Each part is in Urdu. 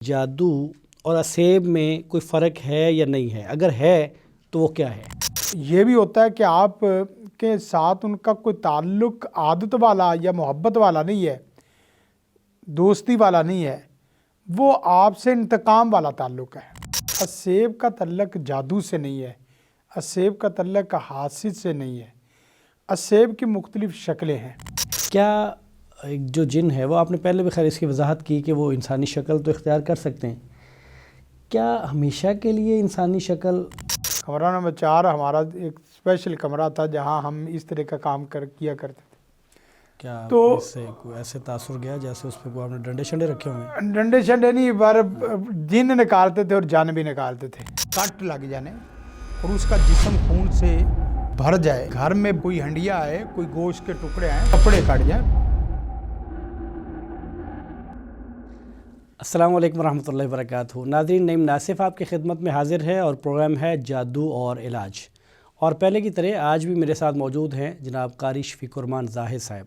جادو اور اسیب میں کوئی فرق ہے یا نہیں ہے؟ اگر ہے تو وہ کیا ہے؟ یہ بھی ہوتا ہے کہ آپ کے ساتھ ان کا کوئی تعلق عادت والا یا محبت والا نہیں ہے، دوستی والا نہیں ہے، وہ آپ سے انتقام والا تعلق ہے۔ اسیب کا تعلق جادو سے نہیں ہے، اسیب کا تعلق حاسد سے نہیں ہے۔ اسیب کی مختلف شکلیں ہیں۔ کیا جو جن ہے وہ آپ نے پہلے بھی خیر اس کی وضاحت کی کہ وہ انسانی شکل تو اختیار کر سکتے ہیں، کیا ہمیشہ کے لیے انسانی شکل؟ کمرہ نمبر 4 ہمارا ایک اسپیشل کمرہ تھا جہاں ہم اس طرح کا کام کیا کرتے تھے۔ کیا تو اس سے کوئی ایسے تاثر گیا جیسے اس پہ کوئی آپ نے ڈنڈے شنڈے رکھے ہوئے ہیں؟ ڈنڈے شنڈے نہیں، بار جن نکالتے تھے اور جان بھی نکالتے تھے، کٹ لگ جانے اور اس کا جسم خون سے بھر جائے، گھر میں کوئی ہنڈیا آئے، کوئی گوشت کے ٹکڑے آئیں، کپڑے کٹ جائیں۔ السلام علیکم ورحمۃ اللہ وبرکاتہ۔ ناظرین، نعیم ناصف آپ کی خدمت میں حاضر ہے اور پروگرام ہے جادو اور علاج۔ اور پہلے کی طرح آج بھی میرے ساتھ موجود ہیں جناب قاری شفیق الرحمان زاہد صاحب۔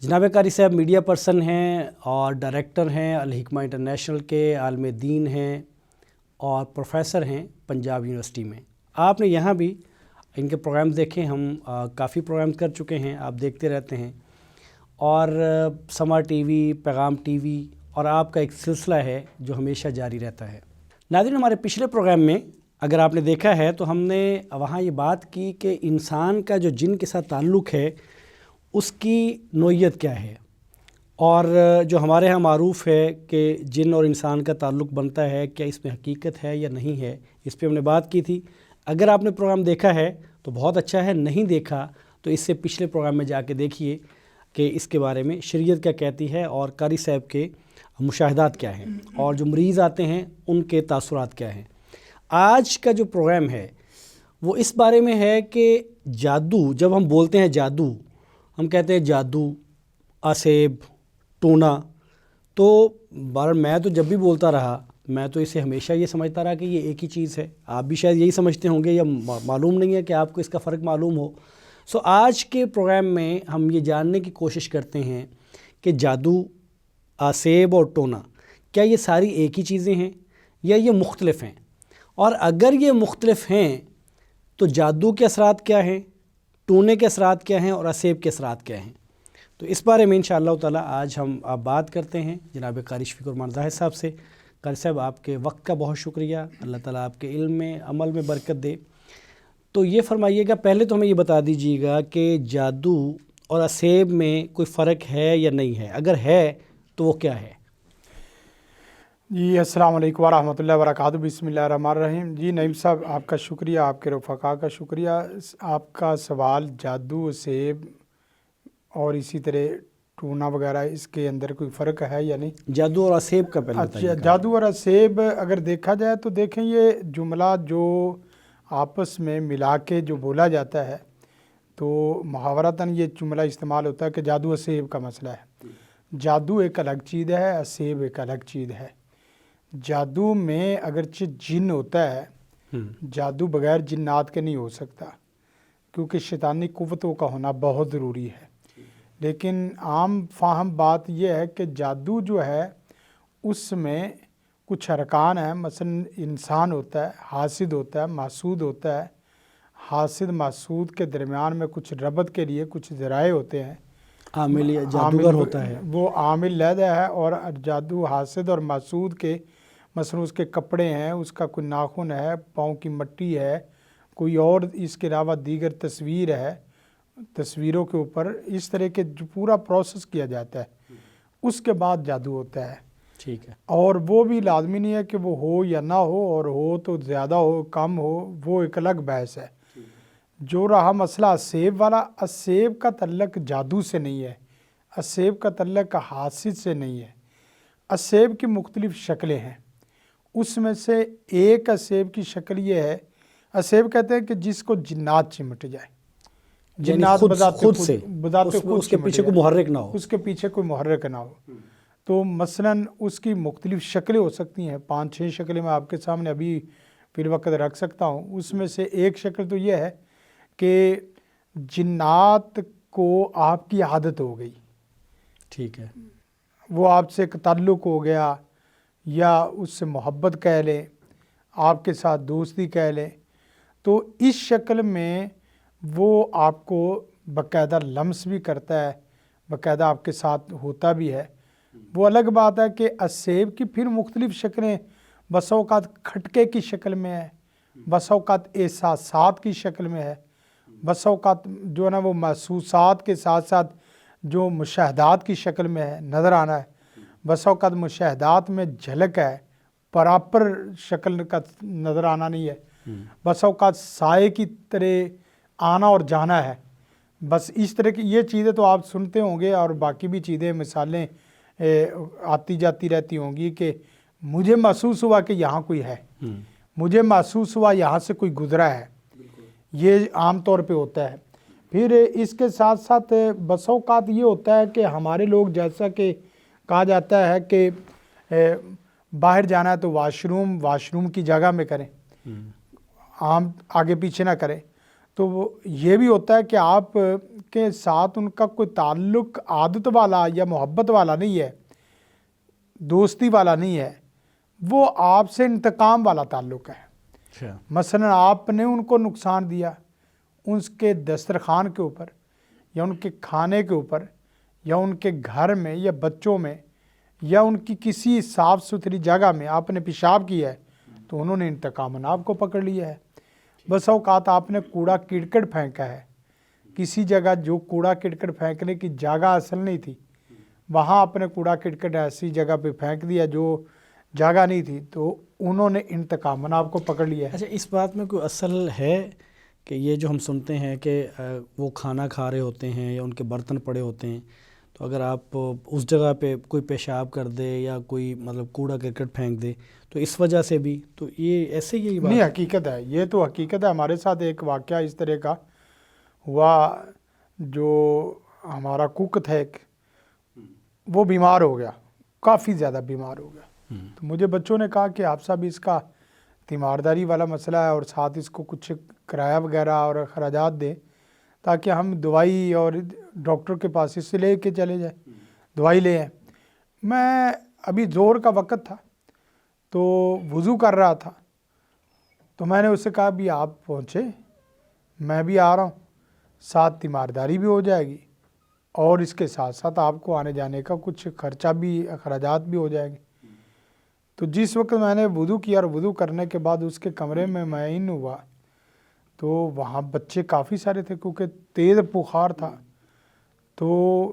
جناب قاری صاحب میڈیا پرسن ہیں اور ڈائریکٹر ہیں الحکمہ انٹرنیشنل کے، عالم دین ہیں اور پروفیسر ہیں پنجاب یونیورسٹی میں۔ آپ نے یہاں بھی ان کے پروگرام دیکھیں، ہم کافی پروگرام کر چکے ہیں، آپ دیکھتے رہتے ہیں، اور سما ٹی وی، پیغام ٹی وی، اور آپ کا ایک سلسلہ ہے جو ہمیشہ جاری رہتا ہے۔ ناظرین، ہمارے پچھلے پروگرام میں اگر آپ نے دیکھا ہے تو ہم نے وہاں یہ بات کی کہ انسان کا جو جن کے ساتھ تعلق ہے اس کی نوعیت کیا ہے، اور جو ہمارے ہاں معروف ہے کہ جن اور انسان کا تعلق بنتا ہے، کیا اس میں حقیقت ہے یا نہیں ہے، اس پہ ہم نے بات کی تھی۔ اگر آپ نے پروگرام دیکھا ہے تو بہت اچھا ہے، نہیں دیکھا تو اس سے پچھلے پروگرام میں جا کے دیکھیے کہ اس کے بارے میں شریعت کیا کہتی ہے اور قاری صاحب کے مشاہدات کیا ہیں اور جو مریض آتے ہیں ان کے تاثرات کیا ہیں۔ آج کا جو پروگرام ہے وہ اس بارے میں ہے کہ جادو، جب ہم بولتے ہیں جادو، ہم کہتے ہیں جادو، اسیب، ٹونا، تو میں تو جب بھی بولتا رہا میں تو اسے ہمیشہ یہ سمجھتا رہا کہ یہ ایک ہی چیز ہے۔ آپ بھی شاید یہی سمجھتے ہوں گے، یا معلوم نہیں ہے کہ آپ کو اس کا فرق معلوم ہو۔ آج کے پروگرام میں ہم یہ جاننے کی کوشش کرتے ہیں کہ جادو، اسیب اور ٹونا، کیا یہ ساری ایک ہی چیزیں ہیں یا یہ مختلف ہیں؟ اور اگر یہ مختلف ہیں تو جادو کے اثرات کیا ہیں، ٹونے کے اثرات کیا ہیں اور اسیب کے اثرات کیا ہیں؟ تو اس بارے میں انشاءاللہ تعالیٰ آج ہم بات کرتے ہیں جناب قاری شفیق الرحمان زاہد صاحب سے۔ قاری صاحب، آپ کے وقت کا بہت شکریہ، اللہ تعالیٰ آپ کے علم میں، عمل میں برکت دے۔ تو یہ فرمائیے گا، پہلے تو ہمیں یہ بتا دیجیے گا کہ جادو اور اسیب میں کوئی فرق ہے یا نہیں ہے؟ اگر ہے تو وہ کیا ہے؟ جی السلام علیکم ورحمۃ اللہ وبرکاتہ۔ بسم اللہ الرحمن الرحیم۔ جی نعیم صاحب، آپ کا شکریہ، آپ کے رفقا کا شکریہ۔ آپ کا سوال جادو، اسیب اور اسی طرح ٹونا وغیرہ، اس کے اندر کوئی فرق ہے یا نہیں؟ جادو اور اسیب کا پہلے بتائیے۔ جادو اور اسیب اگر دیکھا جائے تو دیکھیں، یہ جملہ جو آپس میں ملا کے جو بولا جاتا ہے تو محاورتاً یہ جملہ استعمال ہوتا ہے کہ جادو اسیب کا مسئلہ ہے۔ جادو ایک الگ چیز ہے، اسیب ایک الگ چیز ہے۔ جادو میں اگرچہ جن ہوتا ہے، جادو بغیر جنات کے نہیں ہو سکتا، کیونکہ شیطانی قوتوں کا ہونا بہت ضروری ہے۔ لیکن عام فاہم بات یہ ہے کہ جادو جو ہے اس میں کچھ ارکان ہیں، مثلا انسان ہوتا ہے، حاسد ہوتا ہے، محسود ہوتا ہے۔ حاسد محسود کے درمیان میں کچھ ربط کے لیے کچھ ذرائع ہوتے ہیں، عامل یا جادوگر ہوتا ہے، وہ عامل لیدہ ہے، اور جادو حاسد اور محسود کے مثلا اس کے کپڑے ہیں، اس کا کوئی ناخن ہے، پاؤں کی مٹی ہے، کوئی اور اس کے علاوہ دیگر تصویر ہے، تصویروں کے اوپر اس طرح کے جو پورا پروسیس کیا جاتا ہے، اس کے بعد جادو ہوتا ہے۔ ٹھیک ہے۔ اور وہ بھی لازمی نہیں ہے کہ وہ ہو یا نہ ہو، اور ہو تو زیادہ ہو کم ہو، وہ ایک الگ بحث ہے۔ جو رہا مسئلہ اسیب والا، اسیب کا تعلق جادو سے نہیں ہے، اسیب کا تعلق حاسد سے نہیں ہے۔ اسیب کی مختلف شکلیں ہیں، اس میں سے ایک اسیب کی شکل یہ ہے، اسیب کہتے ہیں کہ جس کو جنات چمٹ جائے، جنات خود سے، اس کے پیچھے کوئی محرک نہ ہو، اس کے پیچھے کوئی محرک نہ ہو۔ تو مثلاً اس کی مختلف شکلیں ہو سکتی ہیں، 5-6 شکلیں میں آپ کے سامنے ابھی فی الوقت رکھ سکتا ہوں۔ اس میں سے ایک شکل تو یہ ہے کہ جنات کو آپ کی عادت ہو گئی، ٹھیک ہے، وہ آپ سے ایک تعلق ہو گیا، یا اس سے محبت کہہ لیں، آپ کے ساتھ دوستی کہہ لیں، تو اس شکل میں وہ آپ کو باقاعدہ لمس بھی کرتا ہے، باقاعدہ آپ کے ساتھ ہوتا بھی ہے۔ وہ الگ بات ہے کہ السیب کی پھر مختلف شکلیں، بسا اوقات کھٹکے کی شکل میں ہے، بسا اوقات احساسات کی شکل میں ہے، بسا اوقات جو ہے نا وہ محسوسات کے ساتھ ساتھ جو مشاہدات کی شکل میں ہے، نظر آنا ہے، بسا اوقات مشاہدات میں جھلک ہے، پراپر شکل کا نظر آنا نہیں ہے، بسا اوقات سائے کی طرح آنا اور جانا ہے۔ بس اس طرح کی یہ چیزیں تو آپ سنتے ہوں گے، اور باقی بھی چیزیں مثالیں آتی جاتی رہتی ہوں گی کہ مجھے محسوس ہوا کہ یہاں کوئی ہے، مجھے محسوس ہوا یہاں سے کوئی گزرا ہے، یہ عام طور پہ ہوتا ہے۔ پھر اس کے ساتھ ساتھ بسا اوقات یہ ہوتا ہے کہ ہمارے لوگ، جیسا کہ کہا جاتا ہے کہ باہر جانا ہے تو واش روم کی جگہ میں کریں، عام آگے پیچھے نہ کریں، تو وہ یہ بھی ہوتا ہے کہ آپ کے ساتھ ان کا کوئی تعلق عادت والا یا محبت والا نہیں ہے، دوستی والا نہیں ہے، وہ آپ سے انتقام والا تعلق ہے۔ مثلا آپ نے ان کو نقصان دیا، ان کے دسترخوان کے اوپر یا ان کے کھانے کے اوپر یا ان کے گھر میں یا بچوں میں یا ان کی کسی صاف ستھری جگہ میں آپ نے پیشاب کیا ہے، تو انہوں نے انتقام آپ کو پکڑ لیا ہے۔ بس اوقات آپ نے کوڑا کرکٹ پھینکا ہے کسی جگہ، جو کوڑا کرکٹ پھینکنے کی جگہ اصل نہیں تھی، وہاں آپ نے کوڑا کرکٹ ایسی جگہ پہ پھینک دیا جو جگہ نہیں تھی، تو انہوں نے انتقام آپ کو پکڑ لیا ہے۔ اچھا، اس بات میں کوئی اصل ہے کہ یہ جو ہم سنتے ہیں کہ وہ کھانا کھا رہے ہوتے ہیں یا ان کے برتن پڑے ہوتے ہیں، تو اگر آپ اس جگہ پہ کوئی پیشاب کر دے یا کوئی مطلب کوڑا کرکٹ پھینک دے تو اس وجہ سے بھی، تو یہ ایسے ہی بات نہیں، حقیقت ہے، یہ تو حقیقت ہے۔ ہمارے ساتھ ایک واقعہ اس طرح کا ہوا، جو ہمارا کوک تھا ایک، وہ بیمار ہو گیا، کافی زیادہ بیمار ہو گیا، تو مجھے بچوں نے کہا کہ آپ صاحب اس کا تیمارداری والا مسئلہ ہے، اور ساتھ اس کو کچھ کرایہ وغیرہ اور اخراجات دیں تاکہ ہم دوائی اور ڈاکٹر کے پاس اس سے لے کے چلے جائیں، دوائی لے آئیں۔ میں ابھی زور کا وقت تھا تو وضو کر رہا تھا، تو میں نے اس سے کہا بھی آپ پہنچے، میں بھی آ رہا ہوں، ساتھ تیمارداری بھی ہو جائے گی اور اس کے ساتھ ساتھ آپ کو آنے جانے کا کچھ خرچہ بھی، اخراجات بھی ہو جائے گی۔ تو جس وقت میں نے وضو کیا اور وضو کرنے کے بعد اس کے کمرے میں معین ہوا، تو وہاں بچے کافی سارے تھے کیونکہ تیز بخار تھا، تو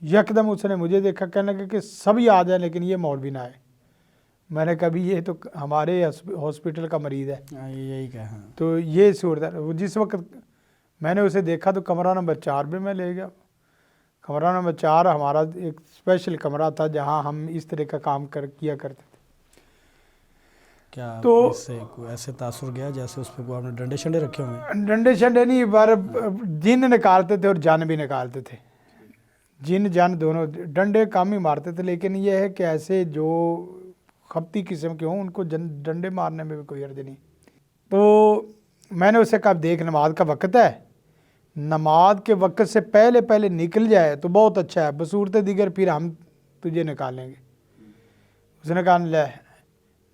یکدم اس نے مجھے دیکھا، کہنے لگا کہ سبھی آ جائیں لیکن یہ مولوی نہ آئے۔ میں نے کہا بھی یہ تو ہمارے ہاسپٹل کا مریض ہے، یہی کہا۔ تو یہ صورت ہے۔ جس وقت میں نے اسے دیکھا تو کمرہ نمبر 4 میں میں لے گیا۔ کمرہ نمبر 4 ہمارا ایک اسپیشل کمرہ تھا جہاں ہم اس طرح کا کام کیا کرتے تھے۔ کیا تو اس سے کوئی ایسے تاثر گیا جیسے اس پہ کوئی آپ نے ڈنڈے شنڈے رکھے ہوئے ہیں؟ ڈنڈے شنڈے نہیں، بار جن نکالتے تھے اور جان بھی نکالتے تھے، جن جان دونوں، ڈنڈے کام ہی مارتے تھے، لیکن یہ ہے کہ ایسے جو خپتی قسم کے ہوں ان کو ڈنڈے مارنے میں بھی کوئی حرج نہیں۔ تو میں نے اسے کہا دیکھ نماز کا وقت ہے، نماز کے وقت سے پہلے پہلے نکل جائے تو بہت اچھا ہے، بصورت دیگر پھر ہم تجھے نکالیں گے۔ اس نے کہا لے،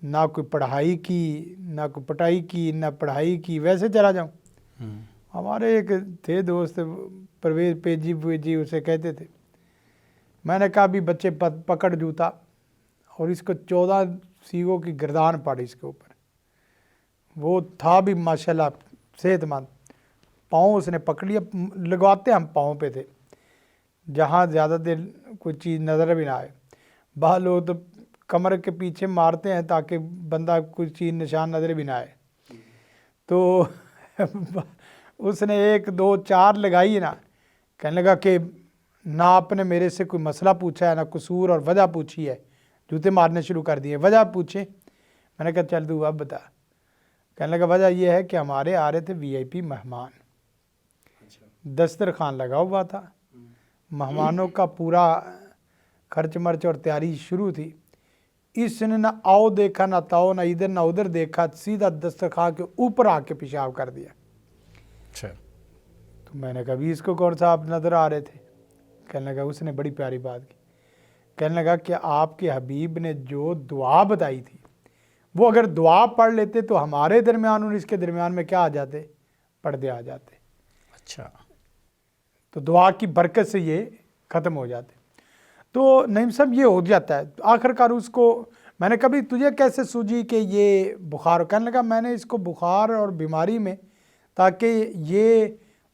نہ کوئی پڑھائی کی، نہ کوئی پٹائی کی، نہ پڑھائی کی، ویسے چلا جاؤں۔ ہمارے ایک تھے دوست پرویز پیجی اسے کہتے تھے۔ میں نے کہا بھی بچے پکڑ جوتا، اور اس کو 14 سیگوں کی گردان پڑی اس کے اوپر۔ وہ تھا بھی ماشاءاللہ صحت مند، پاؤں اس نے پکڑ لیا، لگواتے ہم پاؤں پہ تھے جہاں زیادہ دیر کوئی چیز نظر بھی نہ آئے۔ بعض لوگ تو کمر کے پیچھے مارتے ہیں تاکہ بندہ کوئی چیز نشان نظر بھی نہ آئے۔ تو اس نے 1 2 4 لگائی نا، کہنے لگا کہ نہ آپ نے میرے سے کوئی مسئلہ پوچھا ہے، نہ قصور اور وجہ پوچھی ہے، جوتے مارنے شروع کر دیے۔ وجہ پوچھے؟ میں نے کہا چل تو اب بتا۔ کہنے لگا وجہ یہ ہے کہ ہمارے آ رہے تھے VIP مہمان، دسترخوان لگا ہوا تھا، مہمانوں کا پورا خرچ مرچ اور تیاری شروع تھی، اس نے نہ آؤ دیکھا نہ تاؤ، نہ ادھر نہ ادھر دیکھا، سیدھا دسترخوان کے اوپر آ کے پیشاب کر دیا۔ تو میں نے کہا بھی اس کو کون سا آپ نظر آ رہے تھے؟ کہنے لگا اس نے بڑی پیاری بات کی، کہنے لگا کہ آپ کے حبیب نے جو دعا بتائی تھی وہ اگر دعا پڑھ لیتے تو ہمارے درمیان اور اس کے درمیان میں کیا آ جاتے؟ پردے آ جاتے. اچھا. تو دعا کی برکت سے یہ ختم ہو جاتے. تو نعیم صاحب یہ ہو جاتا ہے. آخر کار اس کو میں نے کبھی تجھے کیسے سوجی کہ یہ بخار؟ کہنے لگا میں نے اس کو بخار اور بیماری میں تاکہ یہ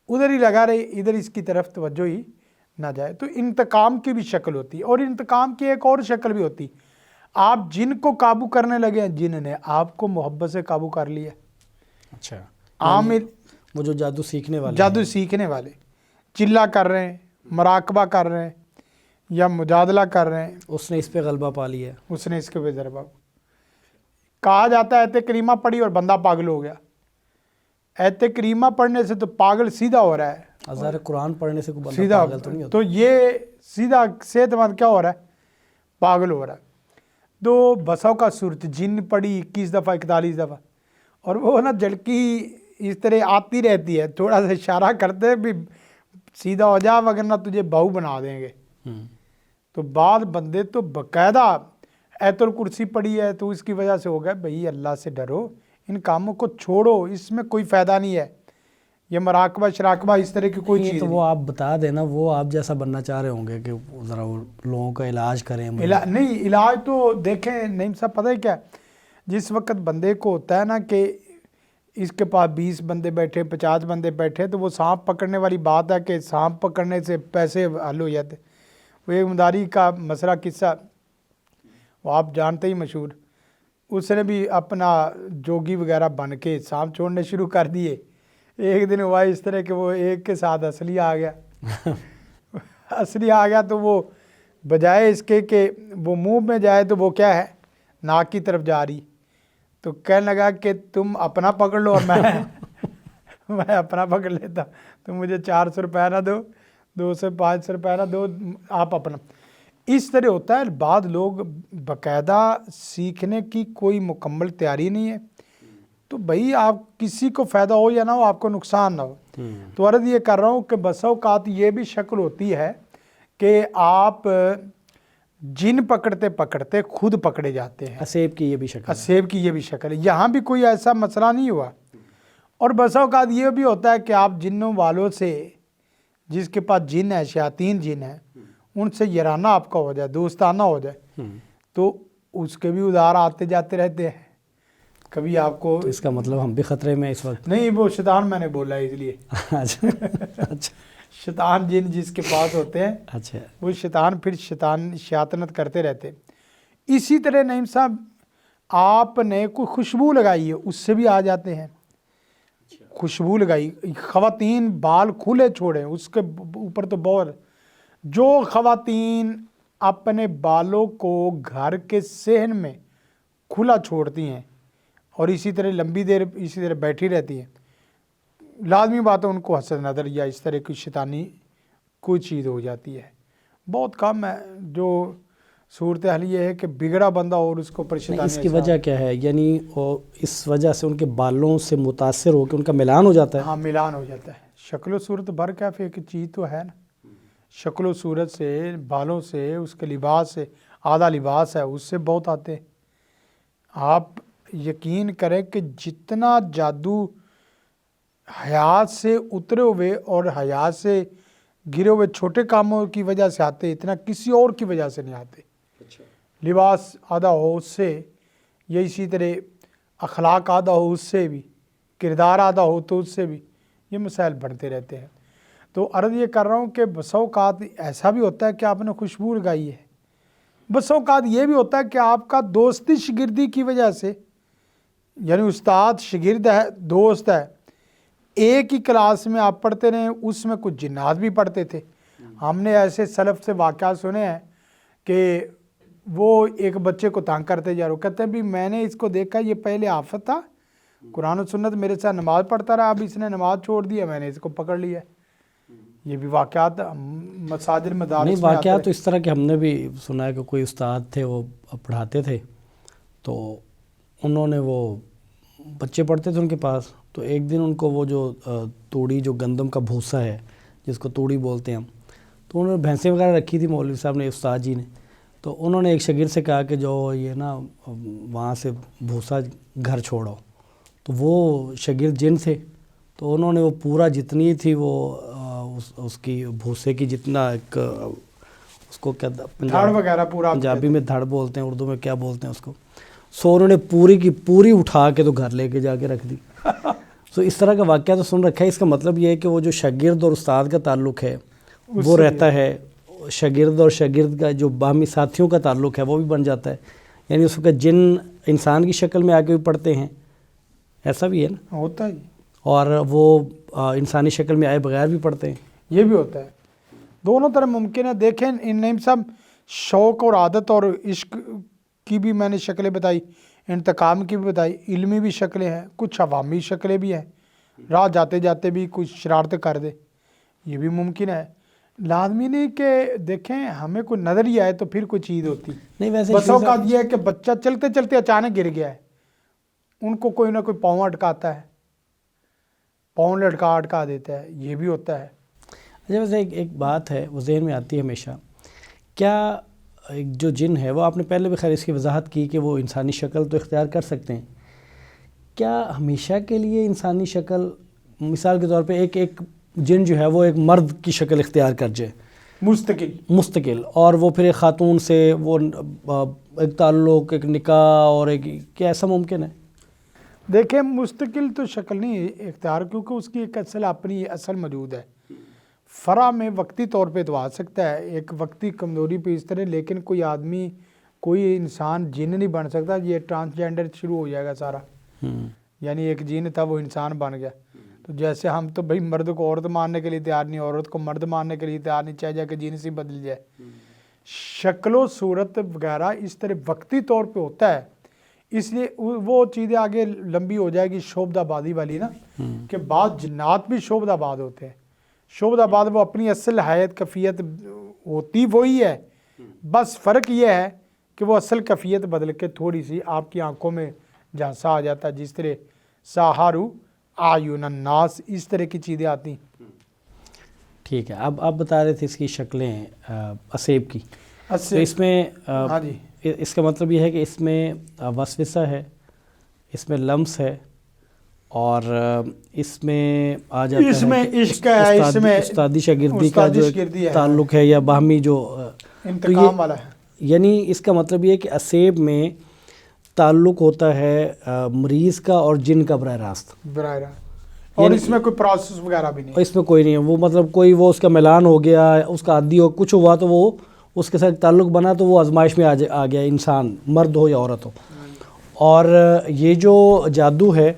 ادھر ہی لگا رہے، ادھر اس کی طرف توجہ ہی نہ جائے. تو انتقام کی بھی شکل ہوتی ہے، اور انتقام کی ایک اور شکل بھی ہوتی. آپ جن کو قابو کرنے لگے ہیں، جن نے آپ کو محبت سے قابو کر لیا. اچھا. عامل وہ جو جادو سیکھنے والے جادو سیکھنے والے چلا کر رہے ہیں، مراقبہ کر رہے ہیں یا مجادلہ کر رہے ہیں، اس نے اس پہ غلبہ پا لیا. اس نے اس کے بے ضربہ. کہا جاتا ہے ایت کریمہ پڑھی اور بندہ پاگل ہو گیا. ایت کریمہ پڑھنے سے تو پاگل سیدھا ہو رہا ہے، ہزار قرآن پڑھنے سے کوئی بندہ سیدھا. پاگل تو نہیں ہوتا. تو یہ سیدھا صحت مند کیا ہو رہا ہے؟ پاگل ہو رہا ہے. تو بسوں کا صورت جن پڑھی 21 دفعہ 41 دفعہ، اور وہ نا جھلکی اس طرح آتی رہتی ہے، تھوڑا سا اشارہ کرتے بھی سیدھا ہو جا وگرنہ تجھے بہو بنا دیں گے. تو بعض بندے تو باقاعدہ ایت الکرسی پڑھی ہے تو اس کی وجہ سے ہو گیا بھئی اللہ سے ڈرو، ان کاموں کو چھوڑو، اس میں کوئی فائدہ نہیں ہے. یہ مراقبہ شراقبہ اس طرح کی کوئی چیز تو وہ آپ بتا دینا، وہ آپ جیسا بننا چاہ رہے ہوں گے کہ ذرا وہ لوگوں کا علاج کریں. نہیں، علاج تو دیکھیں نعیم صاحب، پتہ ہے کیا، جس وقت بندے کو ہوتا ہے نا کہ اس کے پاس 20 بندے بیٹھے 50 بندے بیٹھے تو وہ سانپ پکڑنے والی بات ہے کہ سانپ پکڑنے سے پیسے حل ہو جاتے. وہ ایک مداری کا مسئلہ قصہ وہ آپ جانتے ہی مشہور، اس نے بھی اپنا جوگی وغیرہ بن کے سانپ چھوڑنے شروع کر دیے. ایک دن ہوا اس طرح کہ وہ ایک کے ساتھ اصلی آ گیا. اصلی آ گیا تو وہ بجائے اس کے کہ وہ منہ میں جائے تو وہ کیا ہے، ناک کی طرف جا رہی. تو کہنے لگا کہ تم اپنا پکڑ لو اور میں اپنا پکڑ لیتا. تم مجھے 400 روپے نہ دو، 2 سے 500 روپے نہ دو، آپ اپنا. اس طرح ہوتا ہے. بعض لوگ باقاعدہ سیکھنے کی کوئی مکمل تیاری نہیں ہے، تو بھئی آپ کسی کو فائدہ ہو یا نہ ہو، آپ کو نقصان نہ ہو. تو عرض یہ کر رہا ہوں کہ بسا اوقات یہ بھی شکل ہوتی ہے کہ آپ جن پکڑتے پکڑتے خود پکڑے جاتے ہیں. اسیب کی یہ بھی شکل ہے. اسیب کی یہ بھی شکل ہے. یہاں بھی کوئی ایسا مسئلہ نہیں ہوا. اور بسا اوقات یہ بھی ہوتا ہے کہ آپ جنوں والوں سے، جس کے پاس جن ہے، شیاطین جن ہے، ان سے یارانہ آپ کا ہو جائے، دوستانہ ہو جائے، تو اس کے بھی ادھار آتے جاتے رہتے ہیں. کبھی آپ کو اس کا مطلب ہم بھی خطرے میں اس وقت؟ نہیں، وہ شیطان میں نے بولا ہے اس لیے. اچھا. شیطان جن جس کے پاس ہوتے ہیں، اچھا، وہ شیطان پھر شیطنت کرتے رہتے. اسی طرح نعیم صاحب آپ نے کوئی خوشبو لگائی ہے، اس سے بھی آ جاتے ہیں. خوشبو لگائی، خواتین بال کھلے چھوڑیں، اس کے اوپر تو بہت. جو خواتین اپنے بالوں کو گھر کے صحن میں کھلا چھوڑتی ہیں اور اسی طرح لمبی دیر اسی طرح بیٹھی رہتی ہیں، لازمی بات ہے ان کو حسد نظر یا اس طرح کی شیطانی کوئی چیز ہو جاتی ہے. بہت کم ہے جو صورتحال یہ ہے کہ بگڑا بندہ اور اس کو پریشانی. اس کی وجہ کیا ہے؟ یعنی اس وجہ سے ان کے بالوں سے متاثر ہو کے ان کا ملان ہو جاتا ہے. ہاں، ملان ہو جاتا ہے. شکل و صورت بھر کیفے کی چیز تو ہے نا. شکل و صورت سے، بالوں سے، اس کے لباس سے، آدھا لباس ہے اس سے بہت آتے ہیں. آپ یقین کریں کہ جتنا جادو حیات سے اترے ہوئے اور حیات سے گرے ہوئے چھوٹے کاموں کی وجہ سے آتے، اتنا کسی اور کی وجہ سے نہیں آتے. لباس آدھا ہو اس سے، یا اسی طرح اخلاق آدھا ہو اس سے بھی، کردار آدھا ہو تو اس سے بھی، یہ مسائل بڑھتے رہتے ہیں. تو عرض یہ کر رہا ہوں کہ بسا اوقات ایسا بھی ہوتا ہے کہ آپ نے خوشبو لگائی ہے. بسا اوقات یہ بھی ہوتا ہے کہ آپ کا دوستی شاگردی کی وجہ سے، یعنی استاد شاگرد ہے، دوست ہے، ایک ہی کلاس میں آپ پڑھتے رہے، اس میں کچھ جنات بھی پڑھتے تھے. ہم نے ایسے سلف سے واقعات سنے ہیں کہ وہ ایک بچے کو تانگ کرتے جا رہے، کہتے ہیں بھی میں نے اس کو دیکھا، یہ پہلے آفت تھا، قرآن و سنت میرے ساتھ نماز پڑھتا رہا، اب اس نے نماز چھوڑ دیا، میں نے اس کو پکڑ لیا. یہ بھی واقعات مساجد مدارس نہیں، میں واقعات تو اس طرح کہ ہم نے بھی سنا ہے کہ کوئی استاد تھے، وہ پڑھاتے تھے، تو انہوں نے وہ بچے پڑھتے تھے ان کے پاس، تو ایک دن ان کو وہ جو توڑی، جو گندم کا بھوسا ہے جس کو توڑی بولتے ہیں ہم، تو انہوں نے بھینسیں وغیرہ رکھی تھی مولوی صاحب نے، استاد جی نے. تو انہوں نے ایک شاگرد سے کہا کہ جو یہ نا وہاں سے بھوسا گھر چھوڑو، تو وہ شاگرد جن تھے، تو انہوں نے وہ پورا جتنی تھی وہ اس کی بھوسے کی جتنا ایک اس کو کیا دھڑ وغیرہ پورا پنجابی میں دھڑ بولتے ہیں، اردو میں کیا بولتے ہیں اس کو، سو انہوں نے پوری کی پوری اٹھا کے تو گھر لے کے جا کے رکھ دی. سو اس طرح کا واقعہ تو سن رکھا ہے. اس کا مطلب یہ ہے کہ وہ جو شاگرد اور استاد کا تعلق ہے وہ رہتا ہے، شاگرد اور شاگرد کا جو باہمی ساتھیوں کا تعلق ہے وہ بھی بن جاتا ہے. یعنی اس وقت جن انسان کی شکل میں آ کے بھی پڑھتے ہیں، ایسا بھی ہے نا، ہوتا ہے، اور وہ انسانی شکل میں آئے بغیر بھی پڑھتے ہیں، یہ بھی ہوتا ہے. دونوں طرح ممکن ہے. دیکھیں نعیم صاحب، شوق اور عادت اور عشق کی بھی میں نے شکلیں بتائی، انتقام کی بھی بتائی، علمی بھی شکلیں ہیں، کچھ عوامی شکلیں بھی ہیں، راہ جاتے جاتے بھی کچھ شرارت کر دے، یہ بھی ممکن ہے. لازمی نہیں کہ دیکھیں ہمیں کوئی نظر ہی آئے تو پھر کوئی چیز ہوتی نہیں. ویسے بس اوقات یہ ہے کہ بچہ چلتے چلتے اچانک گر گیا ہے، ان کو کوئی نہ کوئی پاؤں اٹکاتا ہے، پاؤں اٹکا دیتا ہے، یہ بھی ہوتا ہے. اچھا، ویسے ایک بات ہے وہ ذہن میں آتی ہے ہمیشہ، کیا جو جن ہے وہ آپ نے پہلے بھی خیر اس کی وضاحت کی کہ وہ انسانی شکل تو اختیار کر سکتے ہیں، کیا ہمیشہ کے لیے انسانی شکل، مثال کے طور پہ ایک جن جو ہے وہ ایک مرد کی شکل اختیار کر جائے مستقل، اور وہ پھر ایک خاتون سے وہ ایک تعلق، ایک نکاح اور ایک، کیا ایسا ممکن ہے؟ دیکھیں مستقل تو شکل نہیں اختیار، کیونکہ اس کی ایک اپنی اصل موجود ہے. فرع میں وقتی طور پہ تو آ سکتا ہے ایک وقتی کمزوری پہ اس طرح، لیکن کوئی آدمی، کوئی انسان جن نہیں بن سکتا. یہ ٹرانسجینڈر شروع ہو جائے گا سارا، یعنی ایک جن تھا وہ انسان بن گیا. تو جیسے ہم تو بھائی مرد کو عورت ماننے کے لیے تیار نہیں، عورت کو مرد ماننے کے لیے تیار نہیں، چاہے جا کے جن سے بدل جائے. شکل و صورت وغیرہ اس طرح وقتی طور پہ ہوتا ہے، اس لیے وہ چیزیں آگے لمبی ہو جائے گی شعبدہ بازی والی نا، کہ بعض جنات بھی شعبدہ باز ہوتے ہیں. شعبدہ باز وہ اپنی اصل حیت کیفیت ہوتی وہی ہے، بس فرق یہ ہے کہ وہ اصل کیفیت بدل کے تھوڑی سی آپ کی آنکھوں میں جھانسا آ جاتا ہے، جس طرح ساہارو آیون الناس، اس طرح کی چیزیں آتی. ٹھیک ہے. اب آپ بتا رہے تھے اس کی شکلیں اسیب کی، تو اس میں ہاں جی، اس کا مطلب یہ ہے کہ اس میں وسوسہ ہے، اس میں لمس ہے، اور اس میں آ جاتا ہے اس میں عشق ہے، اس میں استادی شاگردی کا جو تعلق ہے یا باہمی جو انتقام والا ہے. یعنی اس کا مطلب یہ ہے کہ اسیب میں تعلق ہوتا ہے مریض کا اور جن کا براہ راست، اور اس میں کوئی پروسیس وغیرہ بھی نہیں، اس میں کوئی نہیں ہے. وہ مطلب کوئی وہ اس کا ملان ہو گیا، اس کا عادی ہو، کچھ ہوا تو وہ اس کے ساتھ تعلق بنا تو وہ آزمائش میں آ گیا، انسان مرد ہو یا عورت ہو. اور یہ جو جادو ہے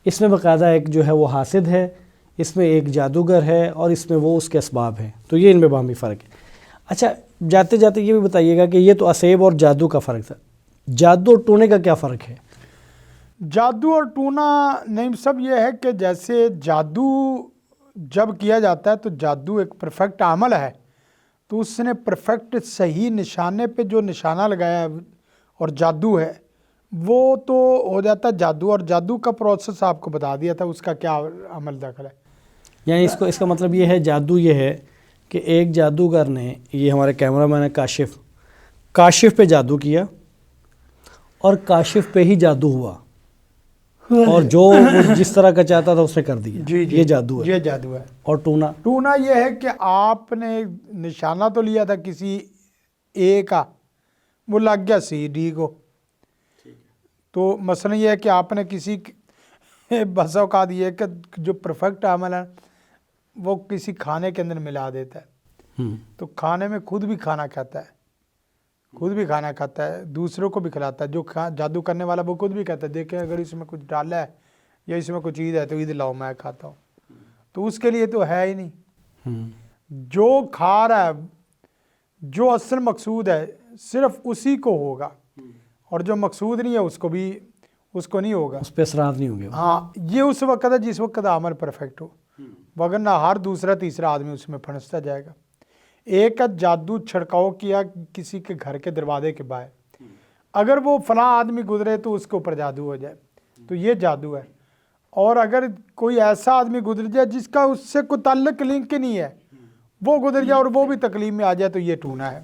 اس میں باقاعدہ ایک جو ہے وہ حاسد ہے، اس میں ایک جادوگر ہے، اور اس میں وہ اس کے اسباب ہیں. تو یہ ان میں باہمی فرق ہے. اچھا، جاتے جاتے یہ بھی بتائیے گا کہ یہ تو اسیب اور جادو کا فرق تھا، جادو اور ٹونے کا کیا فرق ہے؟ جادو اور ٹونا نعیم صاحب یہ ہے کہ جیسے جادو جب کیا جاتا ہے تو جادو ایک پرفیکٹ عمل ہے، تو اس نے پرفیکٹ صحیح نشانے پہ جو نشانہ لگایا ہے اور جادو ہے وہ تو ہو جاتا ہے جادو. اور جادو کا پروسیس آپ کو بتا دیا تھا، اس کا کیا عمل دخل ہے. یعنی اس کا مطلب یہ ہے، جادو یہ ہے کہ ایک جادوگر نے، یہ ہمارے کیمرہ مین ہے کاشف پہ جادو کیا، اور کاشف پہ ہی جادو ہوا، اور جو وہ جس طرح کا چاہتا تھا اس نے کر دیا. یہ جادو ہے. یہ جادو ہے. اور ٹونا یہ ہے کہ آپ نے نشانہ تو لیا تھا کسی اے کا، وہ لگ گیا سی ڈی کو. تو مثلا یہ ہے کہ آپ نے کسی بس اوقات یہ ہے کہ جو پرفیکٹ عمل ہے وہ کسی کھانے کے اندر ملا دیتا ہے، تو کھانے میں خود بھی کھانا کھاتا ہے، دوسروں کو بھی کھلاتا ہے. جو جادو کرنے والا وہ خود بھی کہتا ہے دیکھیں اگر اس میں کچھ ڈالا ہے یا اس میں کوئی چیز ہے تو ادھر لاؤ میں کھاتا ہوں. تو اس کے لیے تو ہے ہی نہیں. جو کھا رہا ہے، جو اصل مقصود ہے صرف اسی کو ہوگا، اور جو مقصود نہیں ہے اس کو نہیں ہوگا، اس پہ اثرات نہیں ہوں گے. ہاں، یہ اس وقت ہے جس وقت عمل پرفیکٹ ہو، وگرنہ ہر دوسرا تیسرا آدمی اس میں پھنستا جائے گا. ایک جادو چھڑکاؤ کیا کسی کے گھر کے دروازے کے باہر، اگر وہ فلاں آدمی گزرے تو اس کے اوپر جادو ہو جائے، تو یہ جادو ہے. اور اگر کوئی ایسا آدمی گزر جائے جس کا اس سے کوئی تعلق لنک نہیں ہے، وہ گزر جائے اور وہ بھی تکلیف میں آ جائے، تو یہ ٹونا ہے.